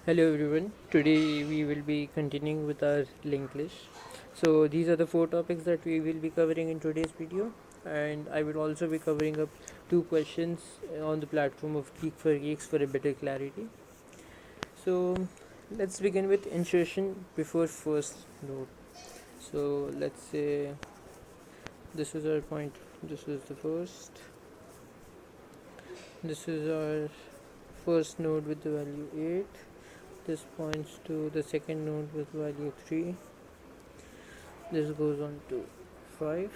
Hello everyone. Today we will be continuing with our linked list. So these are the four topics that we will be covering in today's video, and I will also be covering up two questions on the platform of GeeksForGeeks for a better clarity. So let's begin with insertion before first node. So let's say this is our point. This is the first. This is our first node with the value 8. This points to the second node with value 3. This goes on to 5,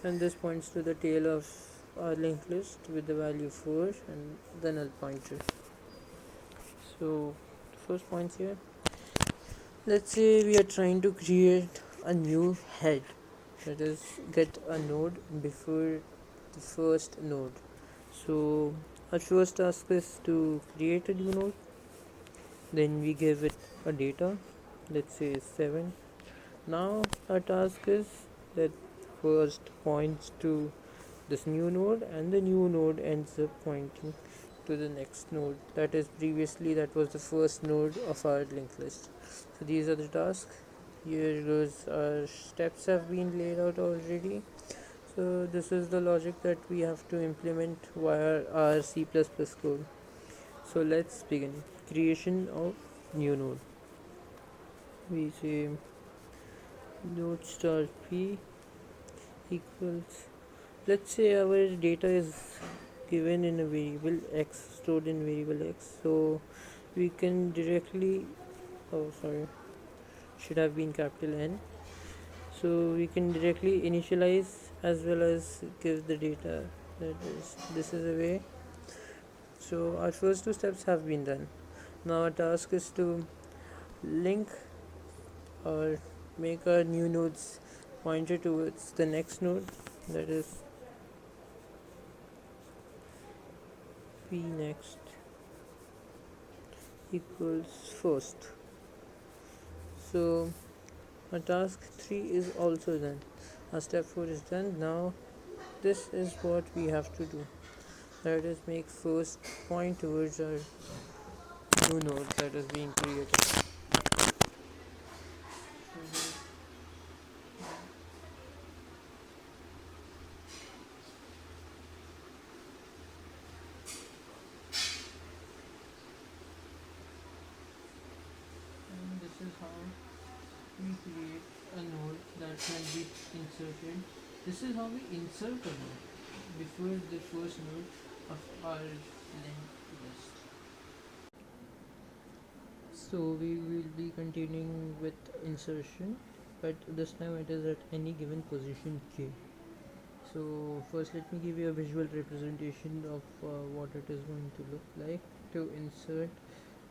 and this points to the tail of our linked list with the value 4 and the null pointer. So the first points here, let's say we are trying to create a new head, that is get a node before the first node. So our first task is to create a new node, then we give it a data, let's say 7. Now our task is that first points to this new node, and the new node ends up pointing to the next node, that is previously that was the first node of our linked list. So these are the tasks. Here goes our steps have been laid out already. So this is the logic that we have to implement via our C++ code. So let's begin. Creation of new node. We say node star p equals, let's say our data is given in a variable x, stored in variable x, so we can directly, oh sorry, should have been capital N, so we can directly initialize as well as give the data. That is, this is a way. So our first two steps have been done. Now our task is to link or make our new nodes pointer towards the next node, that is p next equals first. So our task 3 is also done. Our step 4 is done. Now this is what we have to do, that is make first point towards our new node that is being created. And this is how we create a node that can be inserted. This is how we insert a node before the first node of our linked list. So we will be continuing with insertion, but this time it is at any given position k. So first let me give you a visual representation of what it is going to look like to insert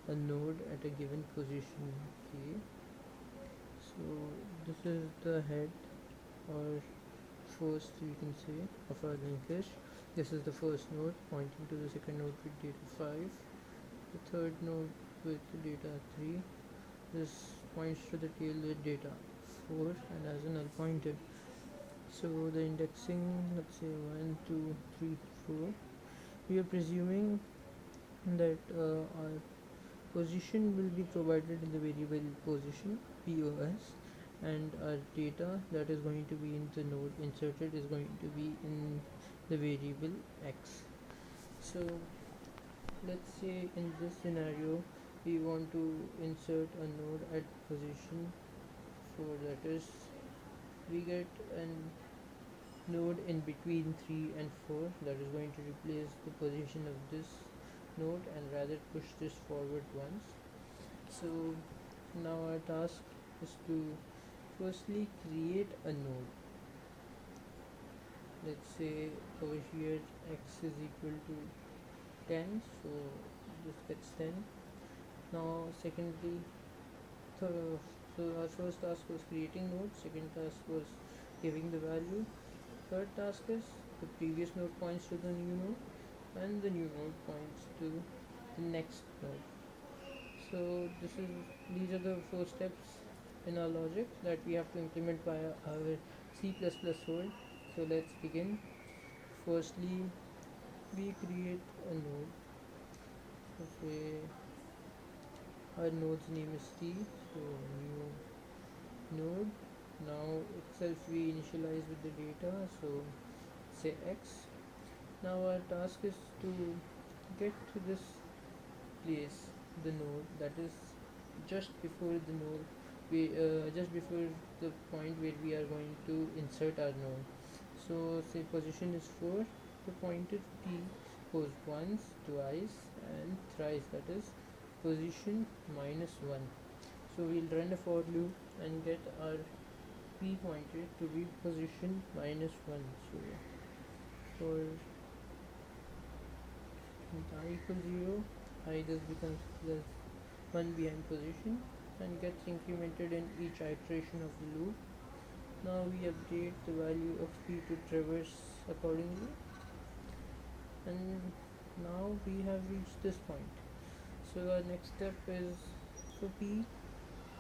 a node at a given position k. So this is the head, or first you can say, of our linked list. This is the first node pointing to the second node with data 5, the third node with data 3. This points to the tail with data 4 and as a null pointer. So the indexing, let's say 1, 2, 3, 4. We are presuming that our position will be provided in the variable position POS, and our data that is going to be in the node inserted is going to be in the variable X. So let's say in this scenario we want to insert a node at position 4, that is we get a node in between 3 and 4 that is going to replace the position of this node and rather push this forward once. So now our task is to firstly create a node. Let's say over here x is equal to 10, so this gets 10. Now secondly, so our first task was creating node, second task was giving the value, third task is the previous node points to the new node and the new node points to the next node. So these are the 4 steps in our logic that we have to implement via our C++ code. So let's begin. Firstly, we create a node. Okay, our node's name is t, so new node. Now itself we initialize with the data, so say x. Now our task is to get to this place, the node that is just before the node, we just before the point where we are going to insert our node. So say position is 4, the pointer t goes once, twice and thrice, that is position minus 1. So we'll run a for loop and get our p pointer to be position minus 1. So for I equals 0, I this becomes plus 1 behind position and gets incremented in each iteration of the loop. Now we update the value of p to traverse accordingly, and now we have reached this point. So our next step is for p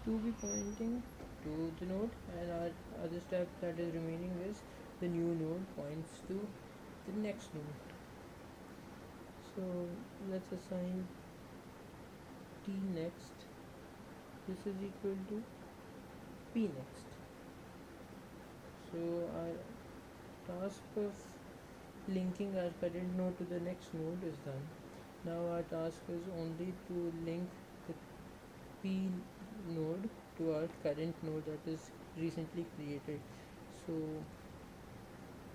to be pointing to the node, and our other step that is remaining is the new node points to the next node. So let's assign t next, this is equal to p next. So our task of linking our current node to the next node is done. Now our task is only to link the p node to our current node that is recently created. So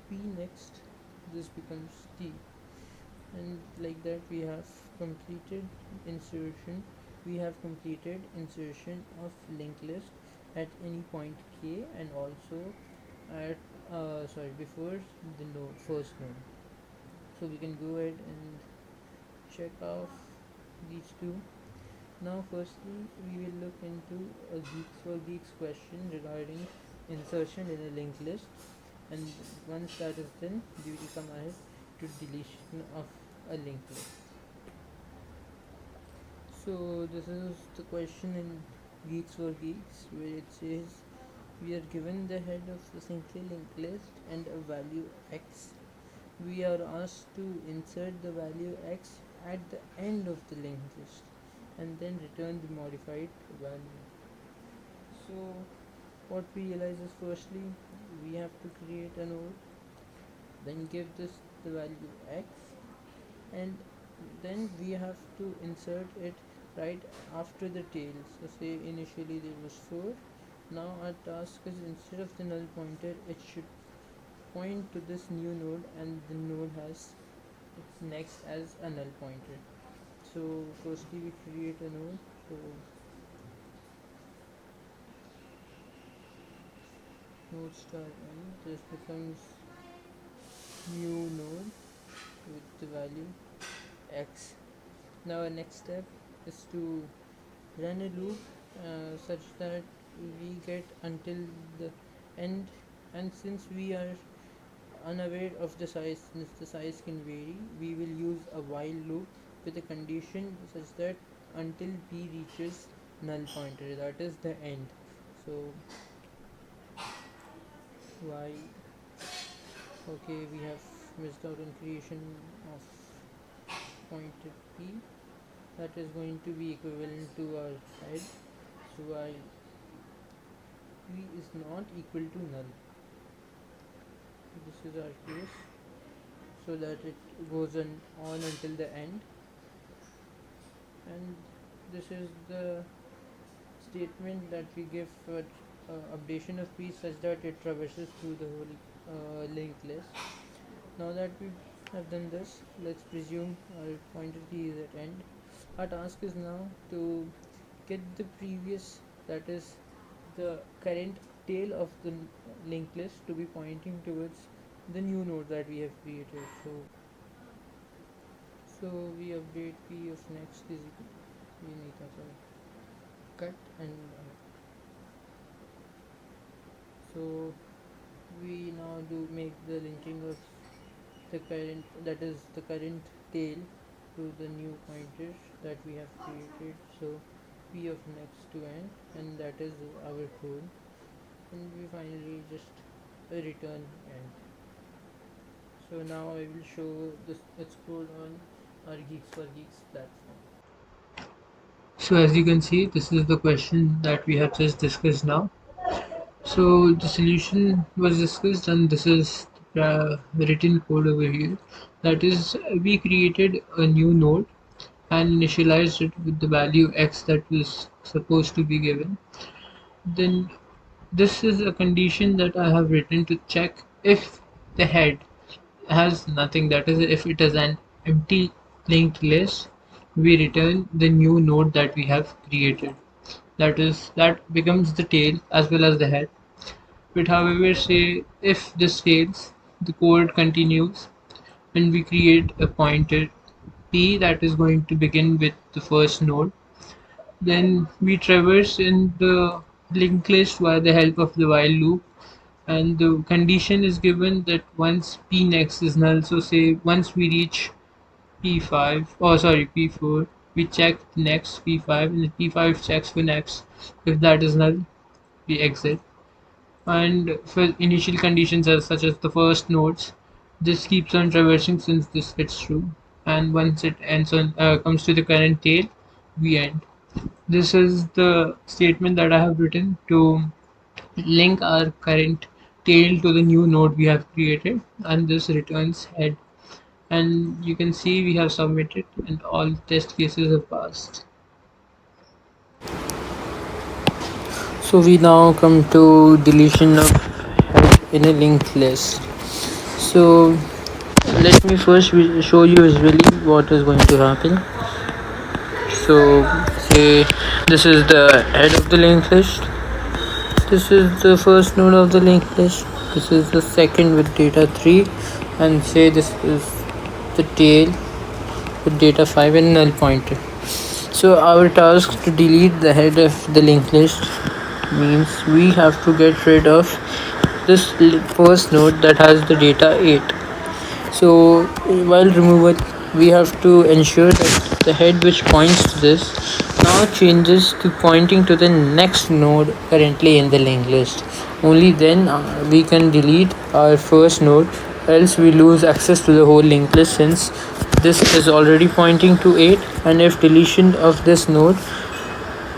p next, this becomes t, and like that we have completed insertion. We have completed insertion of linked list at any point k, and also at before the node first node. So we can go ahead and check off these two. Now firstly we will look into a GeeksForGeeks question regarding insertion in a linked list, and once that is done we will come ahead to deletion of a linked list. So this is the question in GeeksForGeeks, where it says we are given the head of the simply linked list and a value x. We are asked to insert the value x at the end of the linked list and then return the modified value. So what we realize is, firstly we have to create a node, then give this the value x, and then we have to insert it right after the tail. So say initially there was 4. Now our task is, instead of the null pointer, it should point to this new node, and the node has its next as a null pointer. So firstly we create a node, so node star n, this becomes new node with the value x. Now our next step is to run a loop such that we get until the end, and since we are unaware of the size, since the size can vary, we will use a while loop with a condition such that until p reaches null pointer, that is the end. So why, okay, we have missed out on creation of pointer p, that is going to be equivalent to our head. So while p is not equal to null, this is our case, so that it goes on until the end, and this is the statement that we give for updation of p such that it traverses through the whole linked list. Now that we have done this, let's presume our pointer p is at end. Our task is now to get the previous, that is the current tail of the linked list, to be pointing towards the new node that we have created. So we update p of next is equal, we need that cut, and so we now do make the linking of the current, that is the current tail, to the new pointer that we have created. So p of next to end, and that is our code, and we finally just return end. So now I will show this its code on our GeeksForGeeks platform. So as you can see, this is the question that we have just discussed now. So the solution was discussed, and this is the written code over here. That is, we created a new node and initialized it with the value x that was supposed to be given. Then this is a condition that I have written to check if the head has nothing, that is if it is an empty linked list, we return the new node that we have created. That becomes the tail as well as the head. But however, say if this fails, the code continues and we create a pointer p that is going to begin with the first node. Then we traverse in the linked list by the help of the while loop, and the condition is given that once p next is null. So say once we reach p5, oh sorry, p4, we check next p5, and the p5 checks for next. If that is null, we exit. And for initial conditions such as the first nodes, this keeps on traversing since this gets true, and once it ends on comes to the current tail, we end. This is the statement that I have written to link our current tail to the new node we have created, and this returns head. And you can see we have submitted and all test cases have passed. So we now come to deletion of head in a linked list. So let me first show you visually what is going to happen. So say this is the head of the linked list, this is the first node of the linked list, this is the second with data 3, and say this is the tail with data 5 and null pointer. So our task to delete the head of the linked list means we have to get rid of this first node that has the data 8. So while removal, we have to ensure that the head which points to this now changes to pointing to the next node currently in the linked list. Only then we can delete our first node, else we lose access to the whole linked list since this is already pointing to 8, and if deletion of this node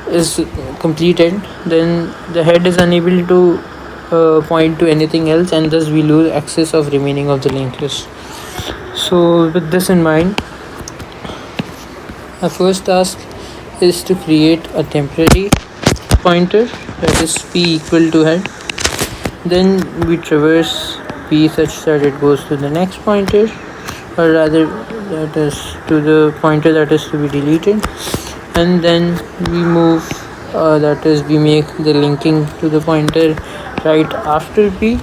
is completed, then the head is unable to point to anything else, and thus we lose access of remaining of the linked list. So with this in mind, our first task is to create a temporary pointer that is p equal to head. Then we traverse p such that it goes to the next pointer, or rather that is to the pointer that is to be deleted, and then we move that is we make the linking to the pointer right after p,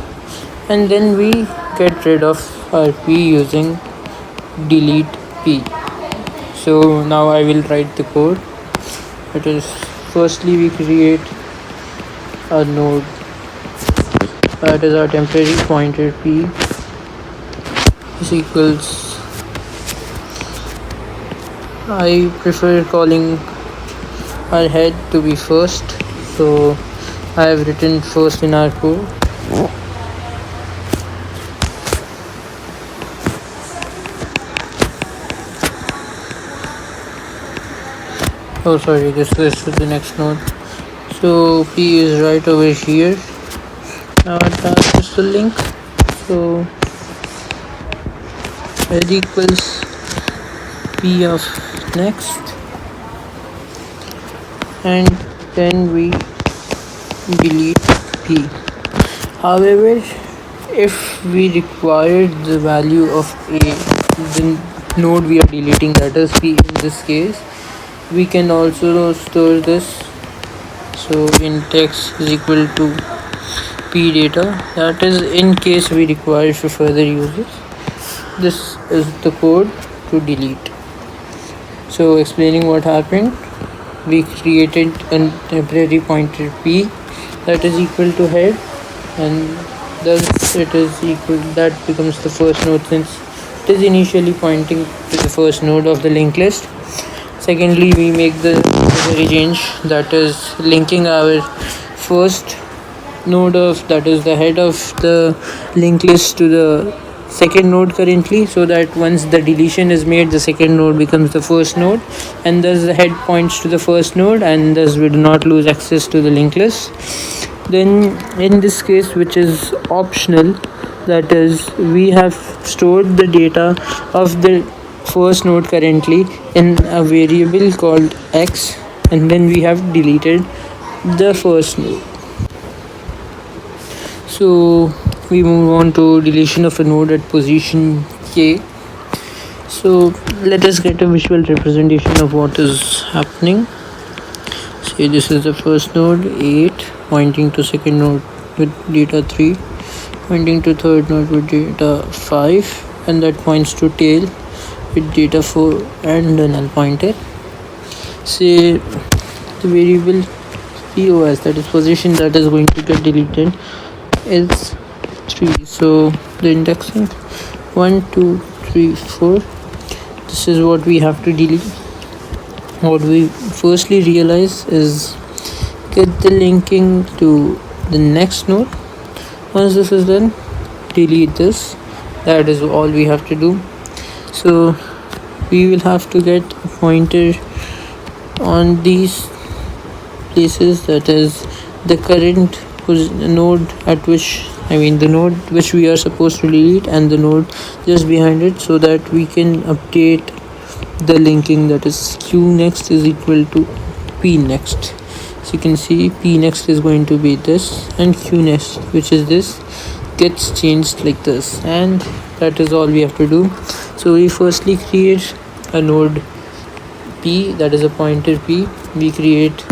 and then we get rid of our p using delete p. So now I will write the code. It is firstly we create a node that is our temporary pointer p is equals, I prefer calling our head to be first, so I have written first in our code. Oh sorry, this is the next node. So p is right over here. Now our task is to link. So head equals p of next, and then we delete p. However, if we require the value of a, the node we are deleting, that is p in this case, we can also store this. So int x is equal to p data, that is in case we require for further uses. This is the code to delete. So explaining what happened, we created a temporary pointer p that is equal to head, and thus it is equal, that becomes the first node since it is initially pointing to the first node of the linked list. Secondly, we make the necessary change, that is linking our first node of, that is the head of the linked list, to the second node currently, so that once the deletion is made, the second node becomes the first node, and thus the head points to the first node, and thus we do not lose access to the linked list. Then in this case, which is optional, that is, we have stored the data of the first node currently in a variable called x, and then we have deleted the first node. So we move on to deletion of a node at position k. So let us get a visual representation of what is happening. Say this is the first node 8 pointing to second node with data 3, pointing to third node with data 5, and that points to tail with data 4 and a null pointer. Say the variable POS, that is position, that is going to get deleted is 3. So the indexing 1 2 3 4, this is what we have to delete. What we firstly realize is get the linking to the next node. Once this is done, delete this. That is all we have to do. So we will have to get a pointer on these places, that is the current node at which, the node which we are supposed to delete and the node just behind it, so that we can update the linking, that is q next is equal to p next. So you can see p next is going to be this, and q next, which is this, gets changed like this, and that is all we have to do. So we firstly create a node p, that is a pointer p. We create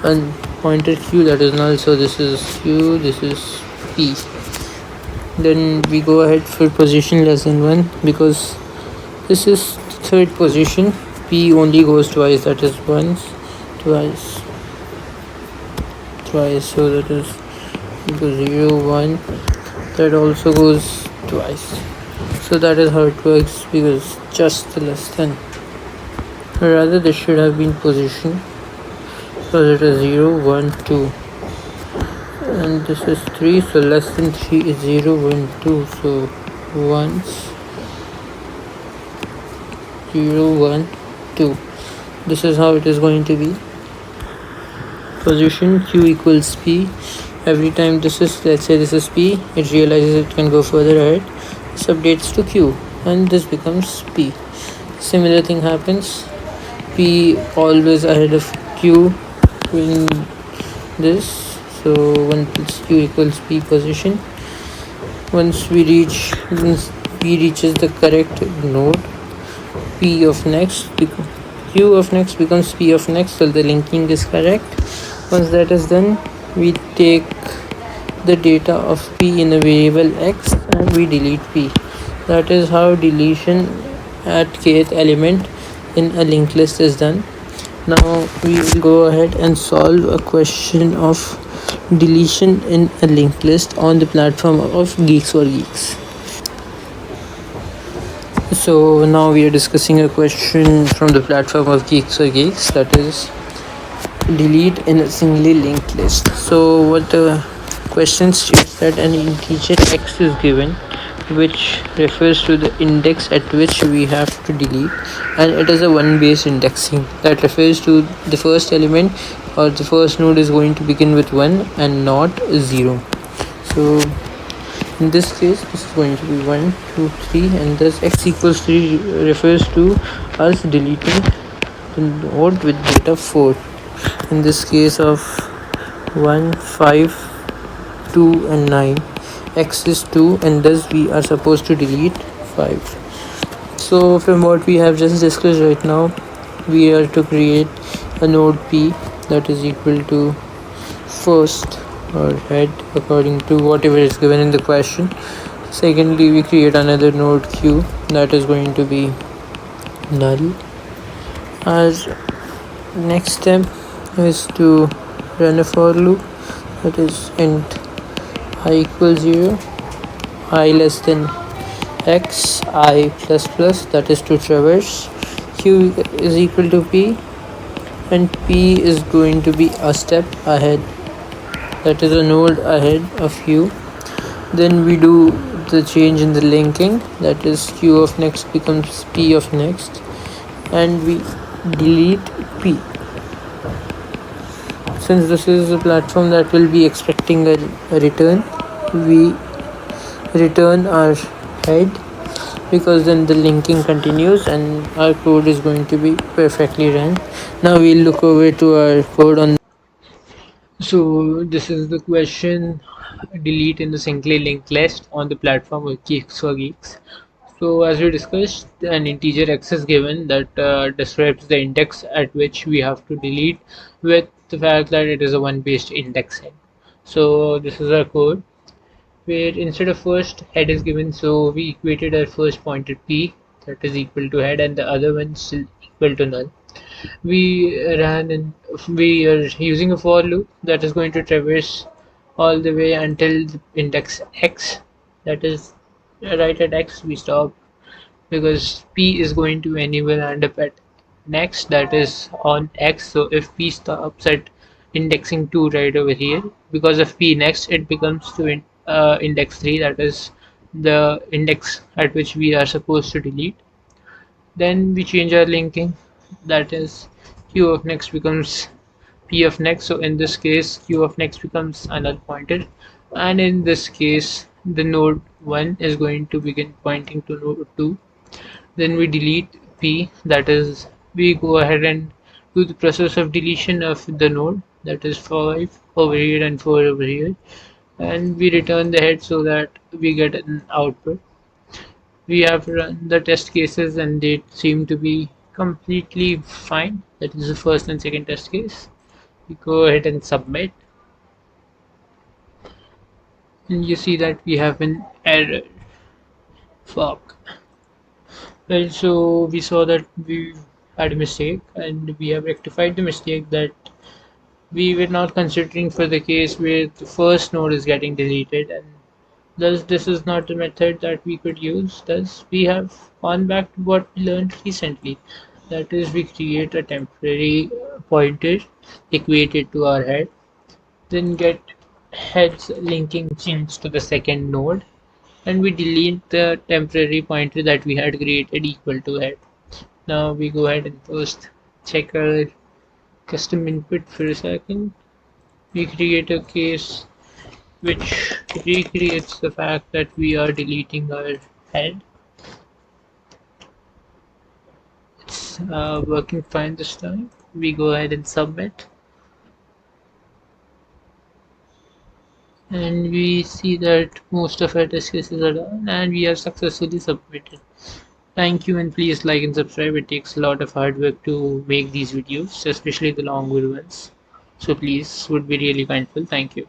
a pointer q, that is null, so this is q, this is p. Then we go ahead for position less than 1, because this is third position. P only goes twice, that is once, twice, so that is 0 1, that also goes twice. So that is how it works, because just the less than, or rather this should have been position, so that is 0 1 2, and this is 3, so less than 3 is 0 1 2, so once 0 1 2. This is how it is going to be. Position q equals p. Every time this is, let's say this is p, it realizes it can go further ahead, this updates to q, and this becomes p. Similar thing happens, p always ahead of q in this. So when it's q equals p position, once p reaches the correct node, p of next, q of next becomes p of next, so the linking is correct. Once that is done, we take the data of p in a variable x and we delete p. That is how deletion at kth element in a linked list is done. Now we will go ahead and solve a question of deletion in a linked list on the platform of GeeksForGeeks. So now we are discussing a question from the platform of GeeksForGeeks, that is delete in a singly linked list. So what the question states, that an integer x is given which refers to the index at which we have to delete, and it is a one base indexing, that refers to the first element or the first node is going to begin with 1 and not 0. So in this case this is going to be 1 2 3, and thus x equals 3 refers to us deleting the node with data 4. In this case of 1 5 2 and 9, x is 2, and thus we are supposed to delete 5. So from what we have just discussed right now, we are to create a node p that is equal to first or head according to whatever is given in the question. Secondly, we create another node q that is going to be null. Our next step is to run a for loop, that is int I equals 0, I less than x, I plus plus, that is to traverse, q is equal to p, and p is going to be a step ahead, that is a node ahead of u. Then we do the change in the linking, that is q of next becomes p of next, and we delete p. Since this is a platform that will be expecting a return, we return our head, because then the linking continues and our code is going to be perfectly run. Now we'll look over to our code on. So this is the question: delete in the singly linked list on the platform of GeeksForGeeks. So as we discussed, an integer x is given that describes the index at which we have to delete, with the fact that it is a one-based indexing. So this is our code, where instead of first head is given, so we equated our first pointer p, that is equal to head, and the other one still equal to null. We are using a for loop that is going to traverse all the way until the index x, that is right at x we stop, because p is going to anywhere end up at next, that is on x. So if p stops at indexing 2 right over here, because of p next it becomes to index 3, that is the index at which we are supposed to delete. Then we change our linking, that is q of next becomes p of next. So in this case q of next becomes a null pointer, and in this case the node 1 is going to begin pointing to node 2. Then we delete p, that is we go ahead and do the process of deletion of the node, that is 5 over here and 4 over here, and we return the head so that we get an output. We have run the test cases and they seem to be completely fine. That is the first and second test case. We go ahead and submit, and you see that we have an error. Fuck. Well, so we saw that we had a mistake and we have rectified the mistake, that we were not considering for the case where the first node is getting deleted, and thus this is not the method that we could use. Thus we have gone back to what we learned recently, that is we create a temporary pointer equated to our head, then get heads linking changed to the second node, and we delete the temporary pointer that we had created equal to head. Now we go ahead and first check our custom input for a second. We create a case which recreates the fact that we are deleting our head. It's working fine this time. We go ahead and submit, and we see that most of our test cases are done and we have successfully submitted. Thank you, and please like and subscribe. It takes a lot of hard work to make these videos, especially the longer ones. So please, would be really kindful. Thank you.